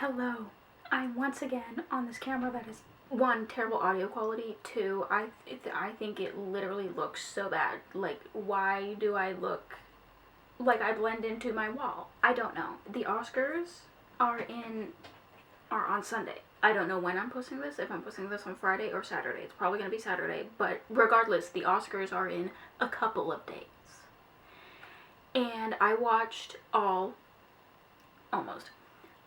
Hello. I'm once again on this camera that is, one, terrible audio quality, two, I think it literally looks so bad. Like, why do I look like I blend into my wall? I don't know. The Oscars are on Sunday. I don't know when I'm posting this, if I'm posting this on Friday or Saturday. It's probably going to be Saturday, but regardless, the Oscars are in a couple of days. And I watched almost,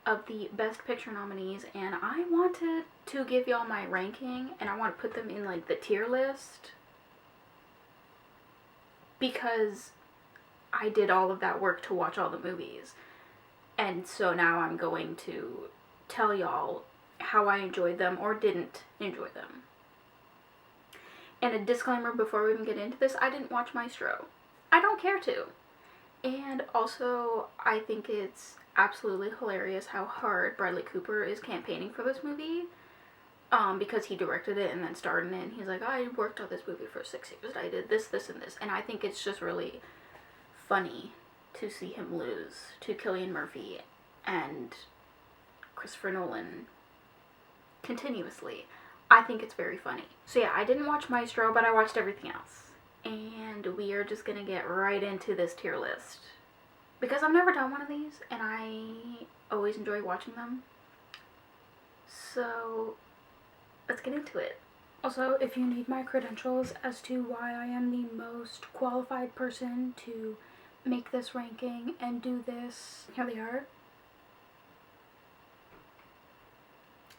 of the Best Picture nominees, and I wanted to give y'all my ranking, and I want to put them in, like, the tier list, because I did all of that work to watch all the movies, and so now I'm going to tell y'all how I enjoyed them or didn't enjoy them. And a disclaimer before we even get into this, I didn't watch Maestro. I don't care to. And also, I think it's absolutely hilarious how hard Bradley Cooper is campaigning for this movie, because he directed it and then starred in it, and he's like, I worked on this movie for 6 years, I did this, this, and this, and I think it's just really funny to see him lose to Cillian Murphy and Christopher Nolan continuously. I think it's very funny. So yeah, I didn't watch Maestro, but I watched everything else. And we are just gonna get right into this tier list, because I've never done one of these, and I always enjoy watching them. So, let's get into it. Also, if you need my credentials as to why I am the most qualified person to make this ranking and do this, here they are.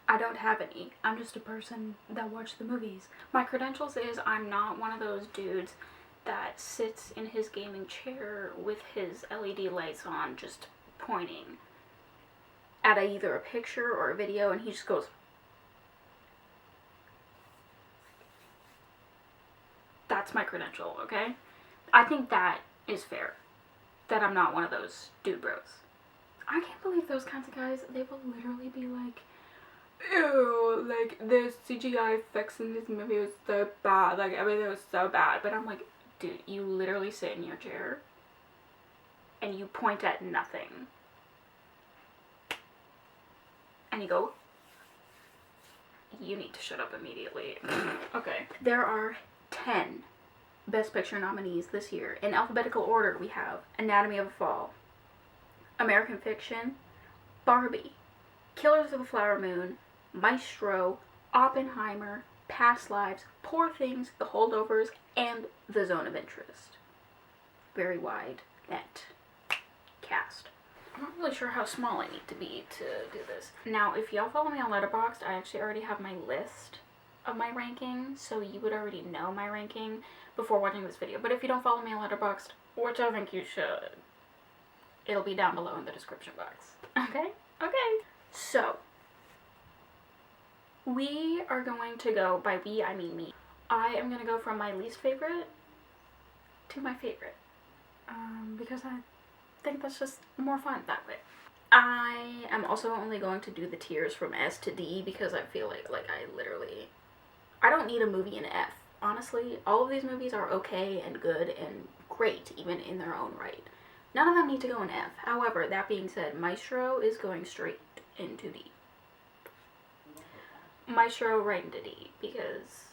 I don't have any. I'm just a person that watched the movies. My credentials is I'm not one of those dudes that sits in his gaming chair with his LED lights on just pointing at either a picture or a video, and he just goes, that's my credential, okay? I think that is fair, that I'm not one of those dude bros. I can't believe those kinds of guys, they will literally be like, ew, like, the CGI effects in this movie was so bad, like, everything was so bad, but I'm like, dude, you literally sit in your chair, and you point at nothing, and you go, you need to shut up immediately. Okay. There are 10 Best Picture nominees this year. In alphabetical order, we have Anatomy of a Fall, American Fiction, Barbie, Killers of the Flower Moon, Maestro, Oppenheimer, Past Lives, Poor Things, The Holdovers, and The Zone of Interest. Very wide net cast. I'm not really sure how small I need to be to do this. Now, if y'all follow me on Letterboxd, I actually already have my list of my ranking, so you would already know my ranking before watching this video. But if you don't follow me on Letterboxd, which I think you should, it'll be down below in the description box. Okay? Okay. So, we are going to go, by we I mean me. I am going to go from my least favorite to my favorite, because I think that's just more fun that way. I am also only going to do the tiers from S to D, because I feel like I don't need a movie in F. Honestly, all of these movies are okay and good and great, even in their own right. None of them need to go in F. However, that being said, Maestro is going straight into D. Maestro right into D, because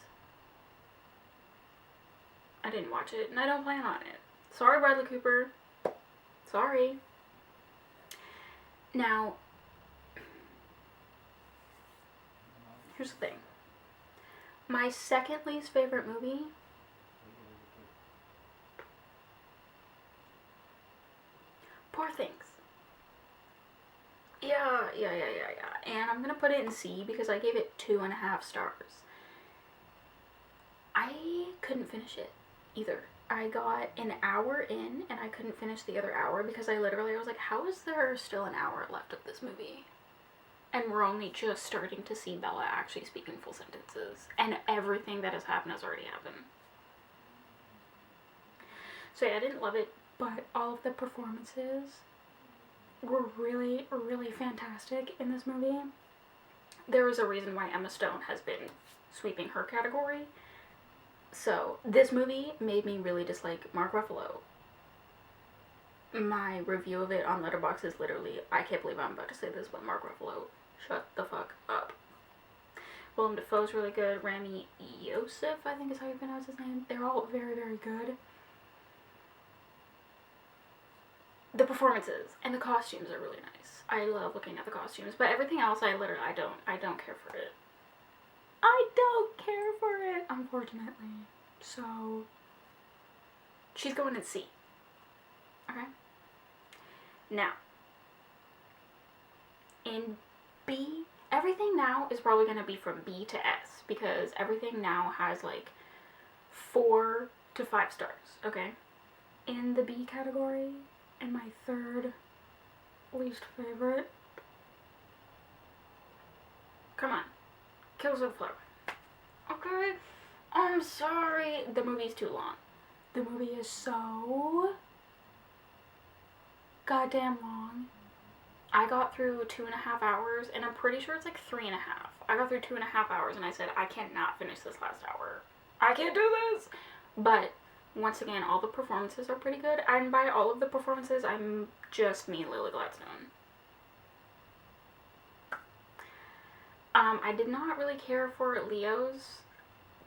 I didn't watch it, and I don't plan on it. Sorry, Bradley Cooper. Sorry. Now, here's the thing. My second least favorite movie Poor Things. Yeah. And I'm gonna put it in C because I gave it 2.5 stars. I couldn't finish it either. I got an hour in and I couldn't finish the other hour because I was like, how is there still an hour left of this movie? And we're only just starting to see Bella actually speaking full sentences, and everything that has happened has already happened. So yeah, I didn't love it, but all of the performances were really, really fantastic in this movie. There is a reason why Emma Stone has been sweeping her category. So this movie made me really dislike Mark Ruffalo. My review of it on Letterboxd is literally, I can't believe I'm about to say this, but Mark Ruffalo, shut the fuck up. Willem Dafoe's really good. Rami Youssef, I think is how you pronounce his name. They're all very, very good. The performances and the costumes are really nice. I love looking at the costumes, but everything else I don't care for it. I don't care for it, unfortunately. So, she's going in C. Okay? Now, in B, everything now is probably going to be from B to S, because everything now has like 4 to 5 stars, okay? In the B category, and my third least favorite, come on, Killers of the Flower Moon. Okay? I'm sorry, the movie's too long. The movie is so goddamn long. I got through 2.5 hours, and I'm pretty sure it's like 3.5. I got through 2.5 hours, and I said, I cannot finish this last hour. I can't do this! But, once again, all the performances are pretty good, and by all of the performances, I'm just mean Lily Gladstone. I did not really care for Leo's.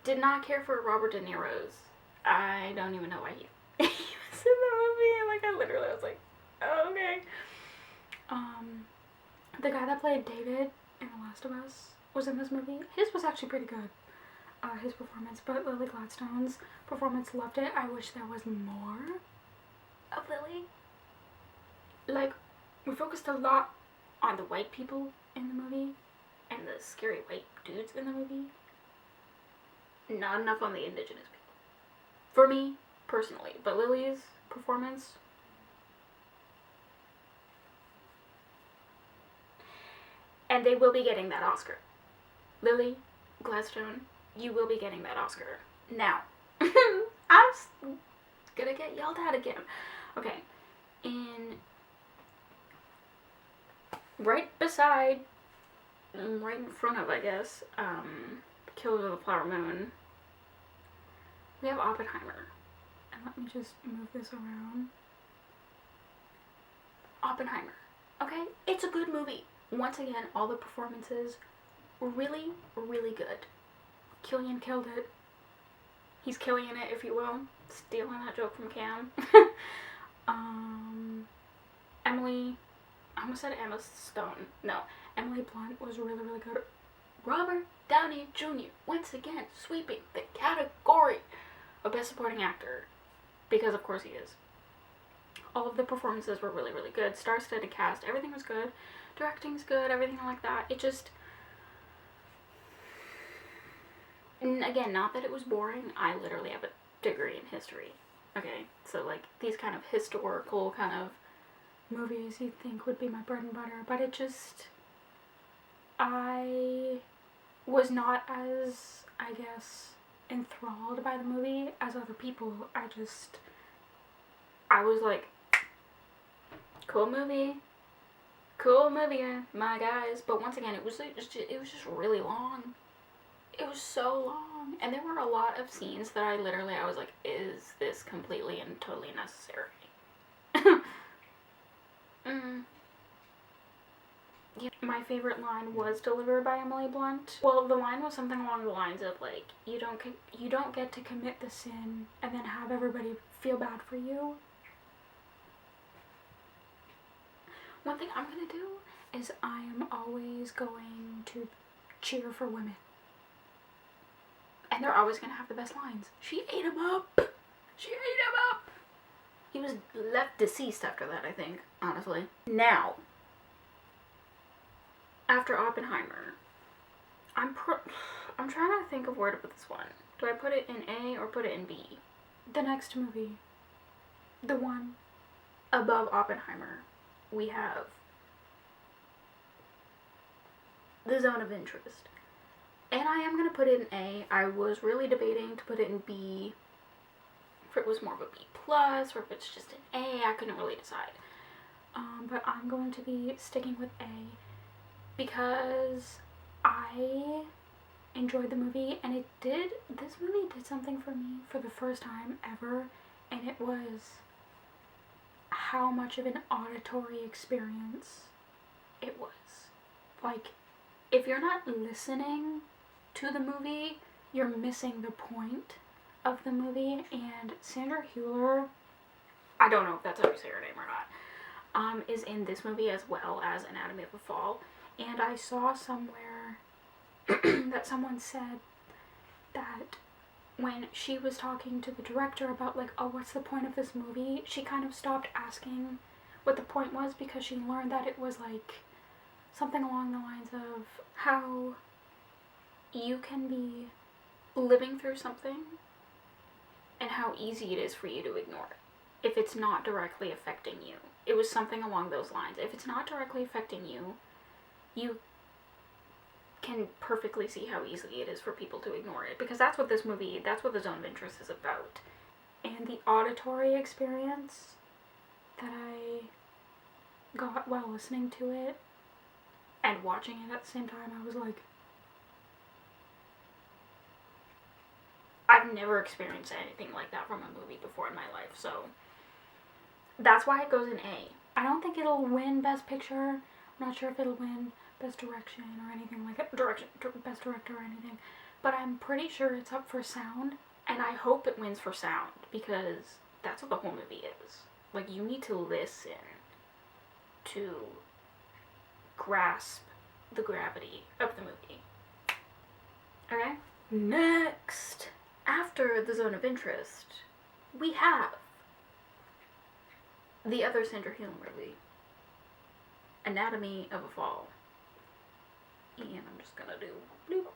Did not care for Robert De Niro's. I don't even know why he was in the movie, and like, I literally was like, oh, okay. The guy that played David in The Last of Us was in this movie. His was actually pretty good, his performance, but Lily Gladstone's performance, loved it. I wish there was more of Lily. Like, we focused a lot on the white people in the movie, and the scary white dudes in the movie. Not enough on the indigenous people. For me, personally. But Lily's performance, and they will be getting that Oscar. Lily Gladstone, you will be getting that Oscar. Now, I'm gonna get yelled at again. Okay, right in front of, I guess, Killers of the Flower Moon, we have Oppenheimer. And let me just move this around. Oppenheimer. Okay, it's a good movie. Once again, all the performances really, really good. Cillian killed it. He's killing it, if you will. Stealing that joke from Cam. Emily, I almost said Emma Stone. No, Emily Blunt was really, really good. Robert Downey Jr. once again sweeping the category of Best Supporting Actor. Because of course he is. All of the performances were really, really good. Star-studded cast. Everything was good. Directing's good. Everything like that. It just... And again, not that it was boring. I literally have a degree in history. Okay? So, like, these kind of historical kind of movies you'd think would be my bread and butter. But it just... I was not as, I guess, enthralled by the movie as other people. I was like, cool movie, my guys. But once again, it was just really long. It was so long, and there were a lot of scenes that I was like, is this completely and totally necessary? Yeah, my favorite line was delivered by Emily Blunt. Well, the line was something along the lines of like, you don't get to commit the sin and then have everybody feel bad for you. One thing I'm gonna do is I am always going to cheer for women. And they're always gonna have the best lines. She ate him up! She ate him up! He was left deceased after that, I think, honestly. Now, after Oppenheimer, I'm trying to think of where to put this one. Do I put it in A or put it in B? The next movie, the one above Oppenheimer, we have The Zone of Interest. And I am going to put it in A. I was really debating to put it in B, if it was more of a B+, or if it's just an A. I couldn't really decide. But I'm going to be sticking with A, because I enjoyed the movie, and this movie did something for me for the first time ever, and it was how much of an auditory experience it was. Like, if you're not listening to the movie, you're missing the point of the movie. And Sandra Hüller, I don't know if that's how you say her name or not, is in this movie as well as Anatomy of a Fall. And I saw somewhere that someone said that when she was talking to the director about, like, oh, what's the point of this movie, she kind of stopped asking what the point was, because she learned that it was, like, something along the lines of how you can be living through something and how easy it is for you to ignore it if it's not directly affecting you. It was something along those lines. If it's not directly affecting you, you can perfectly see how easy it is for people to ignore it, because that's what this movie, that's what The Zone of Interest is about. And the auditory experience that I got while listening to it and watching it at the same time, I was like, I've never experienced anything like that from a movie before in my life, so that's why it goes in A. I don't think it'll win Best Picture. I'm not sure if it'll win Best Direction or anything like that. Best Director or anything. But I'm pretty sure it's up for sound. And I hope it wins for sound, because that's what the whole movie is. Like, you need to listen to grasp the gravity of the movie. Okay? Next, after The Zone of Interest, we have the other Sandra Hüller movie, Anatomy of a Fall. And I'm just gonna do bloop.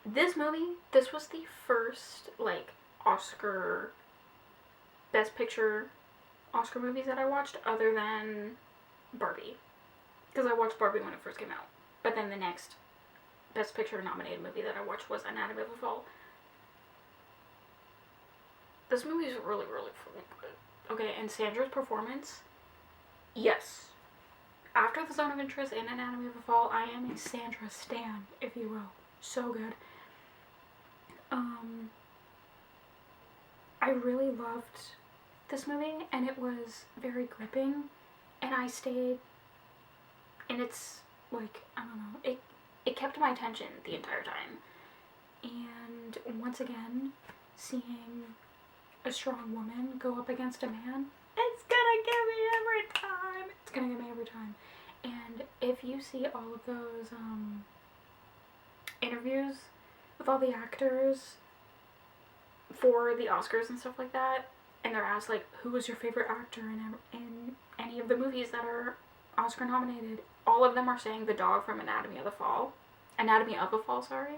This movie, this was the first, like, Oscar, Best Picture Oscar movies that I watched, other than Barbie. Because I watched Barbie when it first came out. But then the next Best Picture nominated movie that I watched was Anatomy of a Fall. This movie is really, really good. Okay, and Sandra's performance, yes. After The Zone of Interest and Anatomy of a Fall, I am a Sandra stan, if you will. So good. I really loved this movie, and it was very gripping, and I stayed, and it's, like, I don't know, it kept my attention the entire time. And once again, seeing a strong woman go up against a man, it's gonna get me every time. It's gonna get me every time. And if you see all of those interviews with all the actors for the Oscars and stuff like that, and they're asked, like, who was your favorite actor in any of the movies that are Oscar nominated, all of them are saying the dog from Anatomy of a Fall, sorry.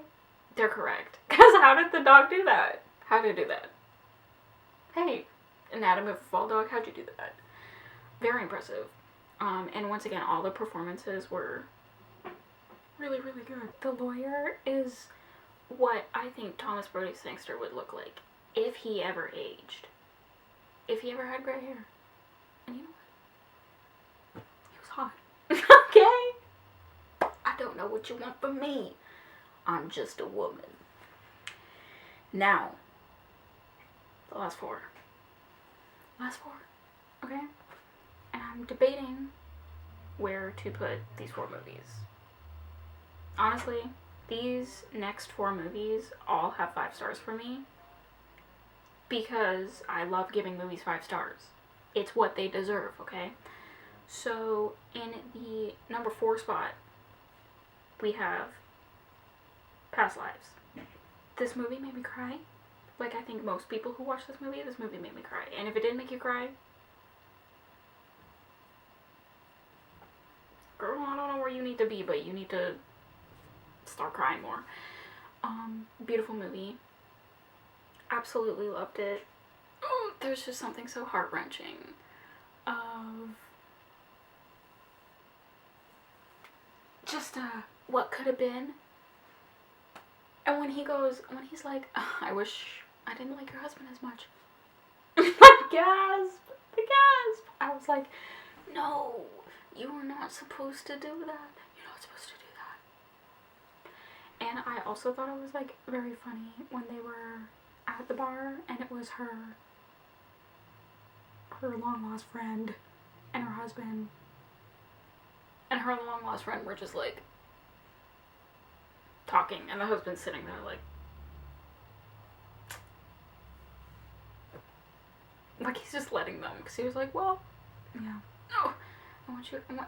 They're correct. Because how did the dog do that? How did it do that? Hey, Anatomy of a Fall dog, how'd you do that? Very impressive. And once again, all the performances were really, really good. The lawyer is what I think Thomas Brody Sangster would look like if he ever aged. If he ever had gray hair. And you know what? He was hot. Okay? I don't know what you want from me. I'm just a woman. Now, the last four. Okay? And I'm debating where to put these 4 movies. Honestly, these next 4 movies all have 5 stars for me, because I love giving movies 5 stars. It's what they deserve, okay? So, in the number 4 spot, we have Past Lives. This movie made me cry. Like, I think most people who watch this movie made me cry. And if it didn't make you cry, girl, I don't know where you need to be, but you need to start crying more. Beautiful movie. Absolutely loved it. Oh, there's just something so heart-wrenching of just what could have been. And when he's like, oh, I wish I didn't like your husband as much. The gasp. I was like, no, you were not supposed to do that. You're not supposed to do that. And I also thought it was, like, very funny when they were at the bar and it was her her long-lost friend and her husband. And her long-lost friend were just, like, talking, and the husband's sitting there, like he's just letting them, because he was like, well, yeah, oh,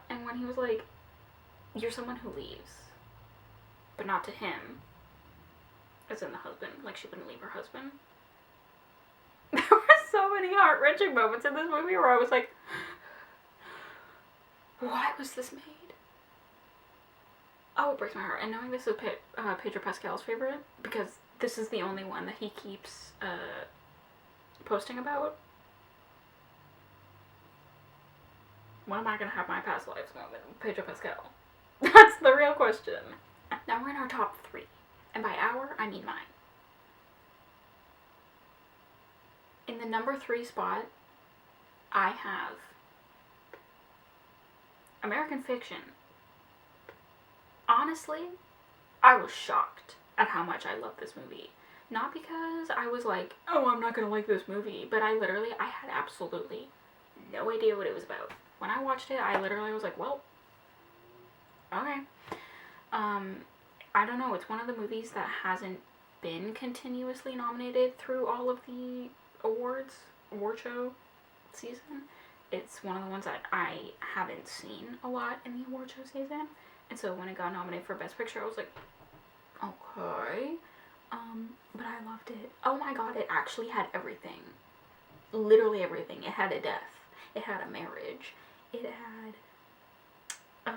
and when he was like, you're someone who leaves, but not to him, as in the husband, like she wouldn't leave her husband. There were so many heart-wrenching moments in this movie where I was like, why was this made? Oh, it breaks my heart. And knowing this is Pedro Pascal's favorite, because this is the only one that he keeps posting about. When am I going to have my past lives moment with Pedro Pascal? That's the real question. Now we're in our top 3. And by our, I mean mine. In the number 3 spot, I have American Fiction. Honestly, I was shocked at how much I love this movie. Not because I was like, oh, I'm not gonna like this movie, but I had absolutely no idea what it was about. When I watched it, I literally was like, well, okay. I don't know, it's one of the movies that hasn't been continuously nominated through all of the award show season. It's one of the ones that I haven't seen a lot in the award show season. And so when it got nominated for Best Picture, I was like, okay. But I loved it. Oh my god, it actually had everything. Literally everything. It had a death. It had a marriage. It had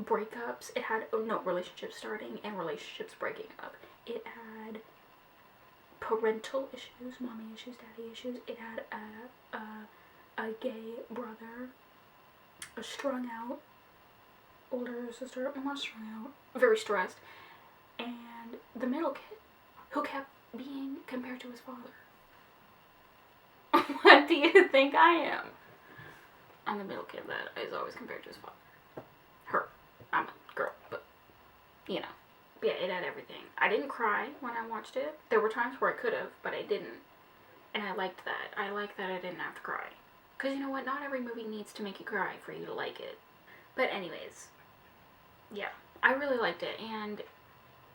breakups. It had, relationships starting and relationships breaking up. It had parental issues, mommy issues, daddy issues. It had a gay brother, a strung out older sister, not strung out, very stressed, and the middle kid, who kept being compared to his father. What do you think I am? I'm the middle kid that is always compared to his father. Her. I'm a girl, but, you know. Yeah, it had everything. I didn't cry when I watched it. There were times where I could have, but I didn't. And I liked that. I liked that I didn't have to cry. Because you know what? Not every movie needs to make you cry for you to like it. But anyways, yeah, I really liked it. And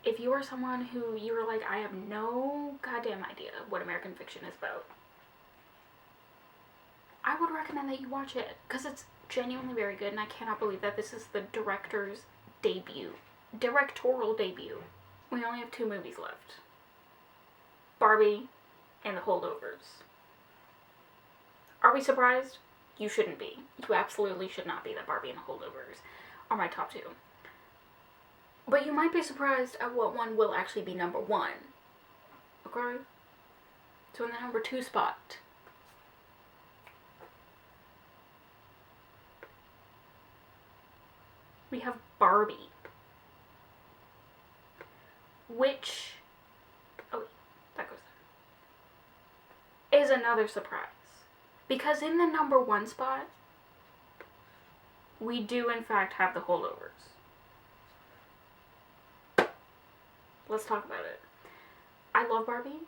if you are someone who you were like, I have no goddamn idea what American Fiction is about, I would recommend that you watch it. Because it's genuinely very good. And I cannot believe that this is the director's directorial debut. We only have 2 movies left. Barbie and The Holdovers. Are we surprised? You shouldn't be. You absolutely should not be that Barbie and The Holdovers are my top 2. But you might be surprised at what one will actually be number 1. Okay? So in the number 2 spot, we have Barbie. Which, that goes there, is another surprise. Because in the number 1 spot, we do in fact have The Holdovers. Let's talk about it. I love Barbie.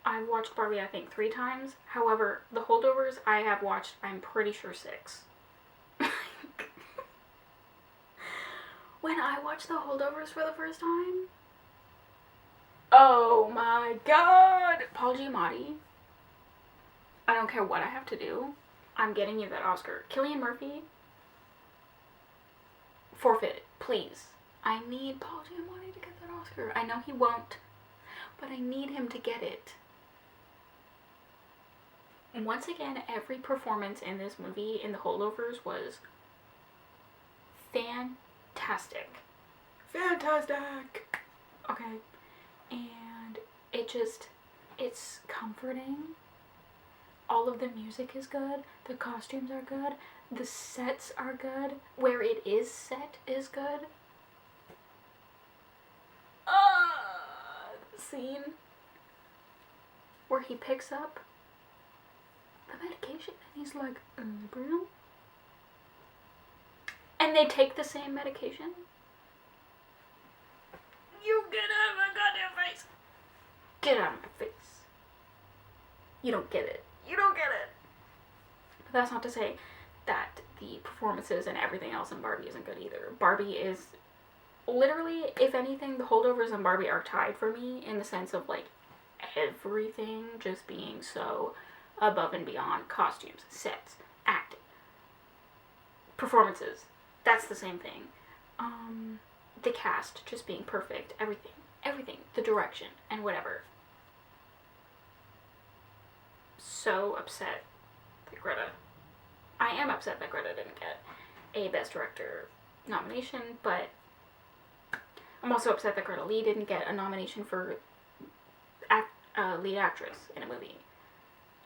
I've watched Barbie I think 3 times. However, The Holdovers I have watched, I'm pretty sure 6. When I watched The Holdovers for the first time, oh my god! Paul Giamatti, I don't care what I have to do, I'm getting you that Oscar. Cillian Murphy, forfeit, please. I need Paul Giamatti to get that Oscar. I know he won't, but I need him to get it. And once again, every performance in this movie, in The Holdovers, was fantastic. Fantastic! Okay. And it's comforting. All of the music is good. The costumes are good. The sets are good. Where it is set is good. The scene where he picks up the medication and he's like, Bruno? And they take the same medication. You get out of my goddamn face. Get out of my face. You don't get it. You don't get it. But that's not to say that the performances and everything else in Barbie isn't good either. Barbie is literally, if anything, the holdovers in Barbie are tied for me in the sense of like everything just being so above and beyond. Costumes, sets, acting, performances. That's the same thing. The cast just being perfect. Everything. The direction and whatever. So upset that I am upset that Greta didn't get a Best Director nomination, but I'm also upset that Greta Lee didn't get a nomination for lead actress in a movie.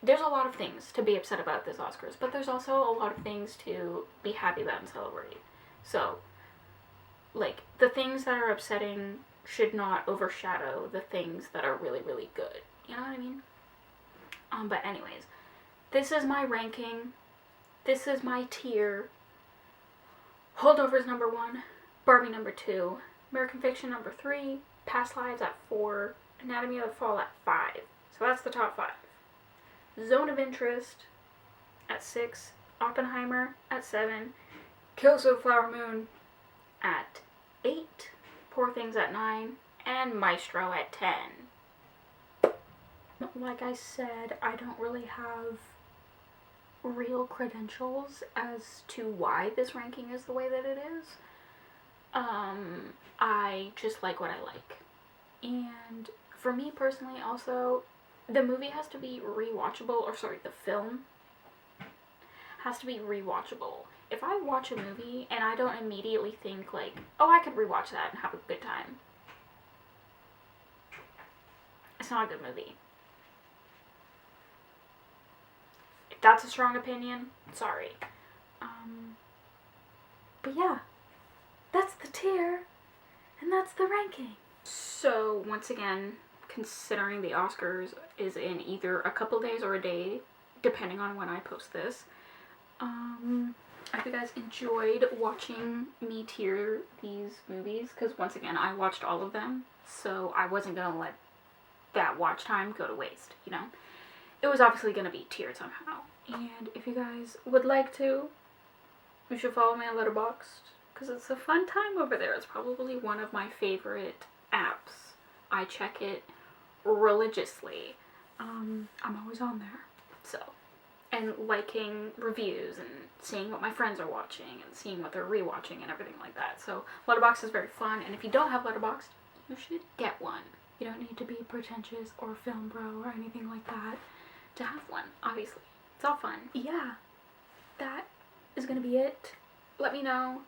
There's a lot of things to be upset about this Oscars, but there's also a lot of things to be happy about and celebrate. So, like, the things that are upsetting should not overshadow the things that are really, really good. You know what I mean? But anyways, this is my ranking. This is my tier. Holdovers number 1, Barbie number 2, American Fiction number 3, Past Lives at 4, Anatomy of the Fall at 5. So that's the top 5. Zone of Interest at 6, Oppenheimer at 7, Killers of the Flower Moon at 8, Poor Things at 9, and Maestro at 10. Like I said, I don't really have real credentials as to why this ranking is the way that it is. I just like what I like. And for me personally also, the movie has to be rewatchable, the film has to be rewatchable. If I watch a movie and I don't immediately think like, oh, I could rewatch that and have a good time, it's not a good movie. If that's a strong opinion, sorry. But yeah, that's the tier, and that's the ranking. So, once again, considering the Oscars is in either a couple days or a day, depending on when I post this, I hope you guys enjoyed watching me tier these movies, because once again, I watched all of them, so I wasn't going to let that watch time go to waste, you know? It was obviously going to be tiered somehow. And if you guys would like to, you should follow me on Letterboxd, because it's a fun time over there. It's probably one of my favorite apps. I check it religiously. I'm always on there. So, and liking reviews and seeing what my friends are watching and seeing what they're rewatching and everything like that. So, Letterboxd is very fun, and if you don't have Letterboxd, you should get one. You don't need to be pretentious or film bro or anything like that to have one, obviously. It's all fun. Yeah, that is gonna be it. Let me know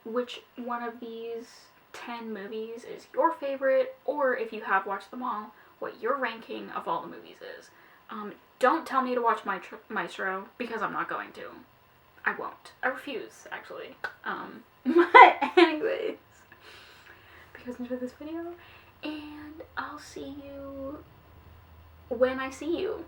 which one of these 10 movies is your favorite, or if you have watched them all, what your ranking of all the movies is. Don't tell me to watch Maestro, because I'm not going to. I won't. I refuse, actually. But anyways, because enjoyed this video, and I'll see you when I see you.